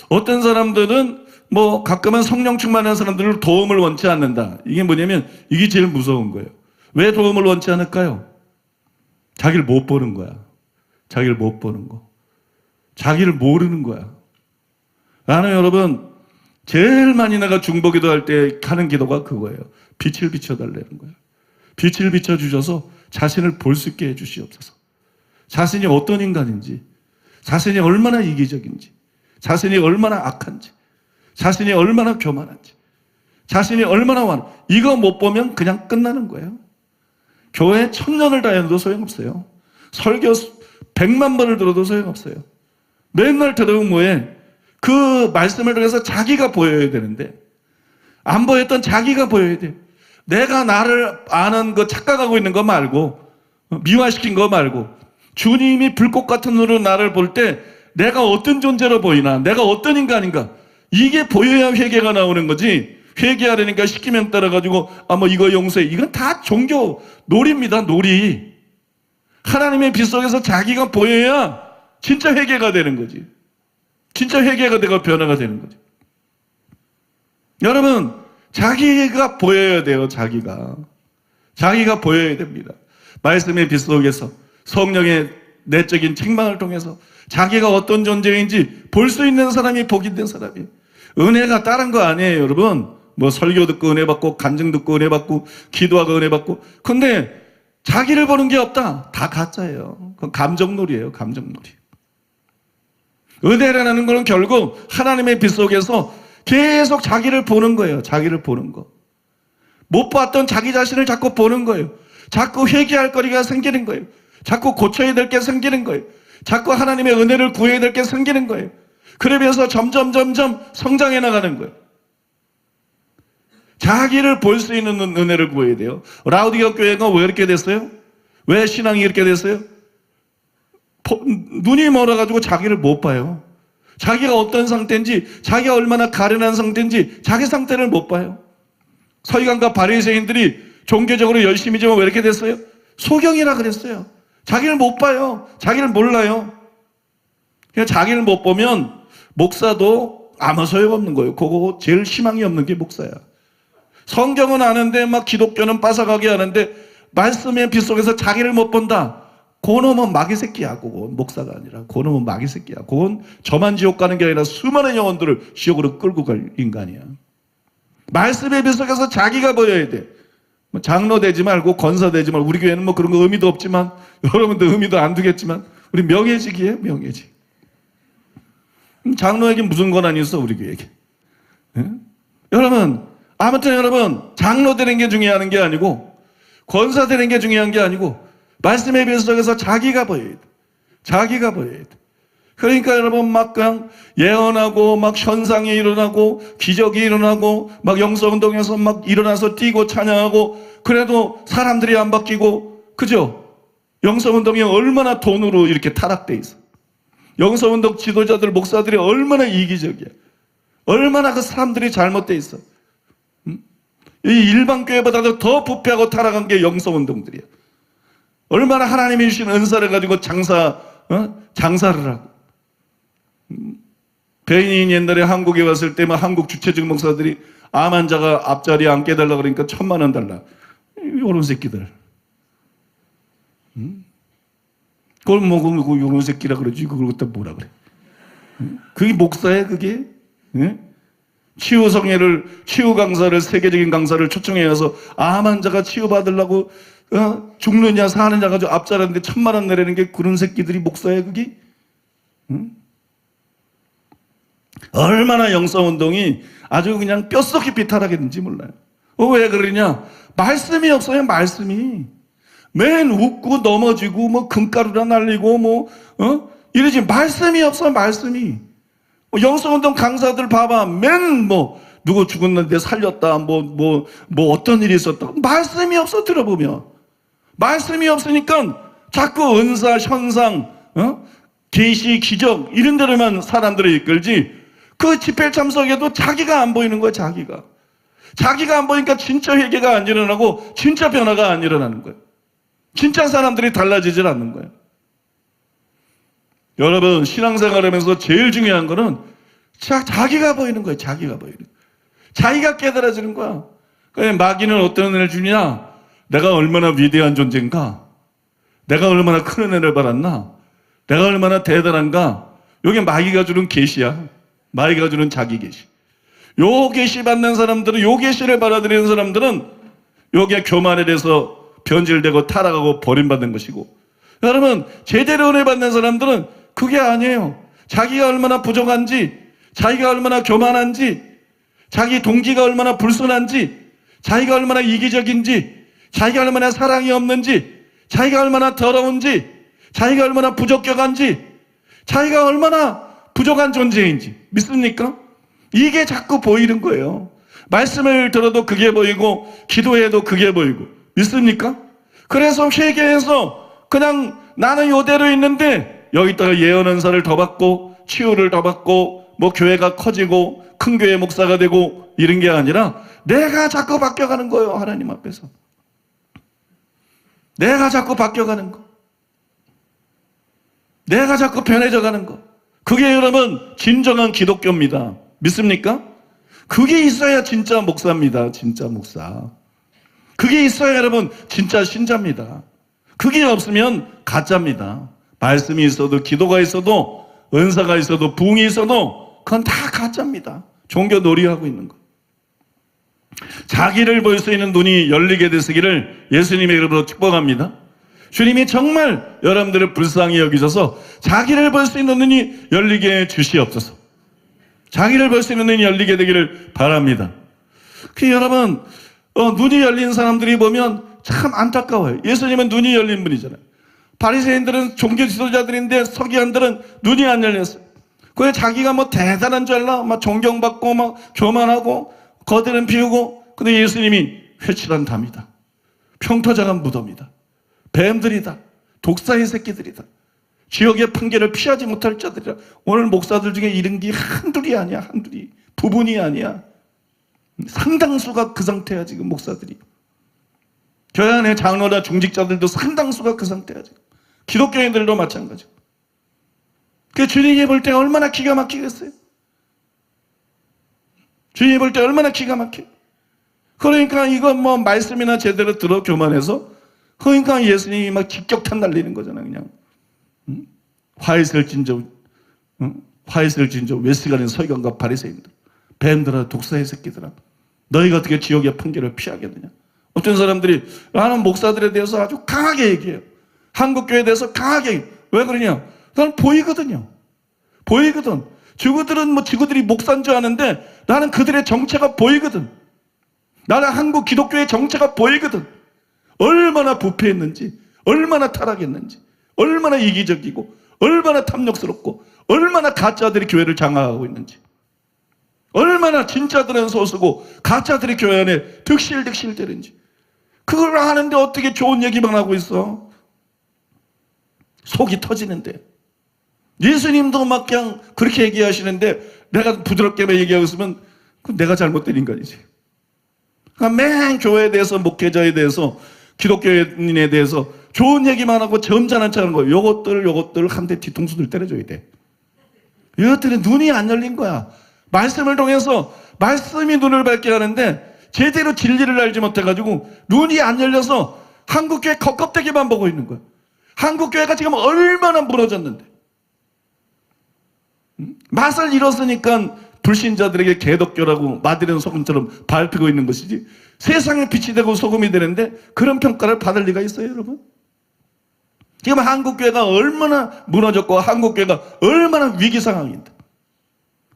어떤 사람들은 뭐 가끔은 성령 충만한 사람들을 도움을 원치 않는다. 이게 뭐냐면 이게 제일 무서운 거예요. 왜 도움을 원치 않을까요? 자기를 못 보는 거야. 자기를 못 보는 거. 자기를 모르는 거야. 나는 여러분 제일 많이 내가 중보기도 할 때 하는 기도가 그거예요. 빛을 비춰달라는 거예요. 빛을 비춰주셔서 자신을 볼 수 있게 해주시옵소서. 자신이 어떤 인간인지, 자신이 얼마나 이기적인지, 자신이 얼마나 악한지, 자신이 얼마나 교만한지, 자신이 얼마나 완 이거 못 보면 그냥 끝나는 거예요. 교회 1000년을 다녀도 소용없어요. 설교 100만 번을 들어도 소용없어요. 맨날 들으면 뭐해? 그 말씀을 통해서 자기가 보여야 되는데 안 보였던 자기가 보여야 돼요. 내가 나를 아는 거 착각하고 있는 거 말고 미화시킨 거 말고 주님이 불꽃 같은 눈으로 나를 볼 때 내가 어떤 존재로 보이나 내가 어떤 인간인가 이게 보여야 회개가 나오는 거지. 회개하려니까 시키면 따라가지고 뭐 이거 용서해. 이건 다 종교 놀이입니다. 놀이. 하나님의 빛 속에서 자기가 보여야 진짜 회개가 되는 거지. 진짜 회개가 되고 변화가 되는 거지. 여러분 자기가 보여야 돼요. 자기가 보여야 됩니다. 말씀의 빛 속에서 성령의 내적인 책망을 통해서 자기가 어떤 존재인지 볼 수 있는 사람이 복이 된 사람이에요. 은혜가 다른 거 아니에요. 여러분 뭐 설교 듣고 은혜 받고 간증 듣고 은혜 받고 기도하고 은혜 받고 근데 자기를 보는 게 없다. 다 가짜예요. 그건 감정놀이에요. 감정놀이. 은혜라는 것은 결국 하나님의 빛 속에서 계속 자기를 보는 거예요. 자기를 보는 거. 못 봤던 자기 자신을 자꾸 보는 거예요. 자꾸 회개할 거리가 생기는 거예요. 자꾸 고쳐야 될 게 생기는 거예요. 자꾸 하나님의 은혜를 구해야 될 게 생기는 거예요. 그러면서 점점 성장해 나가는 거예요. 자기를 볼 수 있는 은혜를 구해야 돼요. 라우디가 교회가 왜 이렇게 됐어요? 왜 신앙이 이렇게 됐어요? 눈이 멀어가지고 자기를 못 봐요. 자기가 어떤 상태인지, 자기가 얼마나 가련한 상태인지 자기 상태를 못 봐요. 서기관과 바리새인들이 종교적으로 열심히지만 왜 이렇게 됐어요? 소경이라 그랬어요. 자기를 못 봐요. 자기를 몰라요. 그냥 자기를 못 보면 목사도 아무 소용없는 거예요. 그거 제일 희망이 없는 게 목사야. 성경은 아는데 막 기독교는 빠삭하게 하는데 말씀의 빛 속에서 자기를 못 본다. 그놈은 마귀 새끼야. 그건 목사가 아니라 그놈은 마귀 새끼야. 그건 저만 지옥 가는 게 아니라 수많은 영혼들을 지옥으로 끌고 갈 인간이야. 말씀의 빛 속에서 자기가 보여야 돼. 장로 되지 말고 권사 되지 말고 우리 교회는 뭐 그런 거 의미도 없지만 여러분들 의미도 안 두겠지만 우리 명예직이에요. 명예직. 장로에게 무슨 권한이 있어 우리 교회에게. 네? 여러분 아무튼 여러분 장로 되는 게 중요한 게 아니고 권사 되는 게 중요한 게 아니고 말씀의 빛 속에서 자기가 보여야 돼. 자기가 보여야 돼. 그러니까 여러분 막 그냥 예언하고 막 현상이 일어나고 기적이 일어나고 막 영성운동에서 막 일어나서 뛰고 찬양하고 그래도 사람들이 안 바뀌고 그죠? 영성운동이 얼마나 돈으로 이렇게 타락돼 있어. 영성운동 지도자들 목사들이 얼마나 이기적이야. 얼마나 그 사람들이 잘못돼 있어. 이 일반 교회보다도 더 부패하고 타락한 게 영성운동들이야. 얼마나 하나님이 주신 은사를 가지고 장사를 하고. 배인이 옛날에 한국에 왔을 때 한국 주체적 목사들이 암 환자가 앞자리에 앉게 달라 그러니까 1000만 원 달라. 요런 새끼들. 그걸 뭐 요런 새끼라 그러지 그걸 갖다 뭐라 그래. 그게 목사야 그게? 치유 강사를 세계적인 강사를 초청해서 암 환자가 치유받으려고 죽느냐 사느냐 가지고 앞자리인데 1000만 원 내라는 게 그런 새끼들이 목사야 그게? 얼마나 영성운동이 아주 그냥 뼛속 깊이 타락했는지 몰라요. 왜 그러냐? 말씀이 없어요. 말씀이. 맨 웃고 넘어지고 뭐 금가루나 날리고 이러지. 말씀이 없어. 말씀이. 영성운동 강사들 봐봐. 맨 누구 죽었는데 살렸다. 어떤 일이 있었다. 말씀이 없어. 들어보면. 말씀이 없으니까 자꾸 은사, 현상, 계시, 기적 이런 데로만 사람들을 이끌지 그 집회 참석에도 자기가 안 보이는 거야. 자기가 안 보니까 진짜 회개가 안 일어나고 진짜 변화가 안 일어나는 거예요. 진짜 사람들이 달라지질 않는 거예요. 여러분 신앙생활하면서 제일 중요한 거는 자기가 보이는 거예요. 자기가 보이는 거예요. 자기가 깨달아지는 거야. 마귀는 어떤 은혜를 주냐? 내가 얼마나 위대한 존재인가? 내가 얼마나 큰 은혜를 받았나? 내가 얼마나 대단한가? 이게 마귀가 주는 계시야. 마귀가 주는 자기 계시. 요 계시 받는 사람들은, 요 계시를 받아들이는 사람들은 요게 교만에 대해서 변질되고 타락하고 버림받는 것이고, 여러분 제대로 은혜 받는 사람들은 그게 아니에요. 자기가 얼마나 부족한지, 자기가 얼마나 교만한지, 자기 동기가 얼마나 불순한지, 자기가 얼마나 이기적인지, 자기가 얼마나 사랑이 없는지, 자기가 얼마나 더러운지, 자기가 얼마나 부적격한지, 자기가 얼마나 부족한 존재인지 믿습니까? 이게 자꾸 보이는 거예요. 말씀을 들어도 그게 보이고 기도해도 그게 보이고 믿습니까? 그래서 회개해서 그냥 나는 이대로 있는데 여기다가 예언 은사를 더 받고 치유를 더 받고 뭐 교회가 커지고 큰 교회 목사가 되고 이런 게 아니라 내가 자꾸 바뀌어가는 거예요. 하나님 앞에서 내가 자꾸 바뀌어가는 거, 내가 자꾸 변해져 가는 거, 그게 여러분 진정한 기독교입니다. 믿습니까? 그게 있어야 진짜 목사입니다. 진짜 목사. 그게 있어야 여러분 진짜 신자입니다. 그게 없으면 가짜입니다. 말씀이 있어도 기도가 있어도 은사가 있어도 부흥이 있어도 그건 다 가짜입니다. 종교 놀이하고 있는 거. 자기를 볼 수 있는 눈이 열리게 되시기를 예수님의 이름으로 축복합니다. 주님이 정말 여러분들을 불쌍히 여기셔서 자기를 볼 수 있는 눈이 열리게 해 주시옵소서. 자기를 볼 수 있는 눈이 열리게 되기를 바랍니다. 여러분 눈이 열린 사람들이 보면 참 안타까워요. 예수님은 눈이 열린 분이잖아요. 바리새인들은 종교 지도자들인데 서기관들은 눈이 안 열렸어요. 그래 자기가 뭐 대단한 줄 알라 막 존경받고 막 교만하고 거들은 피우고, 근데 예수님이 회칠한 담이다, 평토장한 무덤이다, 뱀들이다, 독사의 새끼들이다, 지옥의 판결을 피하지 못할 자들이라. 오늘 목사들 중에 이런 게 한둘이 아니야. 한둘이 부분이 아니야. 상당수가 그 상태야 지금. 목사들이, 교회 안에 장로나 중직자들도 상당수가 그 상태야 지금. 기독교인들도 마찬가지고. 그 주님이 볼 때 얼마나 기가 막히겠어요? 주님이 볼 때 얼마나 기가 막혀. 그러니까 이건 뭐 말씀이나 제대로 들어 교만해서, 그러니까 예수님이 막 직격탄 날리는 거잖아. 그냥 화이슬 진저 웨스가는 서기관과 바리새인들, 뱀들아, 독사의 새끼들아, 너희가 어떻게 지옥의 판결을 피하겠느냐. 어떤 사람들이 나는 목사들에 대해서 아주 강하게 얘기해요. 한국교회에 대해서 강하게 얘기해요. 왜 그러냐? 나는 보이거든요. 보이거든. 지구들은 뭐 지구들이 목사인 줄 아는데 나는 그들의 정체가 보이거든. 나는 한국 기독교의 정체가 보이거든. 얼마나 부패했는지, 얼마나 타락했는지, 얼마나 이기적이고, 얼마나 탐욕스럽고, 얼마나 가짜들이 교회를 장악하고 있는지, 얼마나 진짜들은 소수고 가짜들이 교회 안에 득실득실되는지. 그걸 아는데 어떻게 좋은 얘기만 하고 있어? 속이 터지는데. 예수님도 막 그냥 그렇게 얘기하시는데 내가 부드럽게만 얘기하고 있으면 그건 내가 잘못된 인간이지. 그러니까 맨 교회에 대해서, 목회자에 대해서, 기독교인에 대해서 좋은 얘기만 하고 점잖은 척 하는 거예요. 요것들 한 대 뒤통수를 때려줘야 돼. 이것들은 눈이 안 열린 거야. 말씀을 통해서 말씀이 눈을 밝게 하는데 제대로 진리를 알지 못해가지고 눈이 안 열려서 한국교회 겉껍데기만 보고 있는 거야. 한국교회가 지금 얼마나 무너졌는데. 맛을 잃었으니까 불신자들에게 개독교라고 마디는 소금처럼 밟히고 있는 것이지, 세상에 빛이 되고 소금이 되는데 그런 평가를 받을 리가 있어요, 여러분? 지금 한국교회가 얼마나 무너졌고 한국교회가 얼마나 위기 상황인데,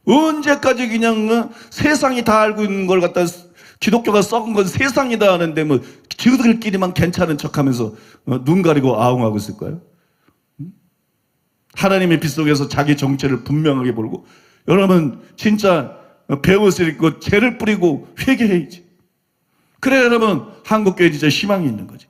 언제까지 그냥 세상이 다 알고 있는 걸 갖다 기독교가 썩은 건 세상이 다 아는데 뭐 지들끼리만 괜찮은 척하면서 눈 가리고 아웅하고 있을 거예요? 하나님의 빛 속에서 자기 정체를 분명하게 보고, 여러분 진짜 배옷을 입고 죄를 뿌리고 회개해야지. 그래 여러분 한국교회 진짜 희망이 있는 거지.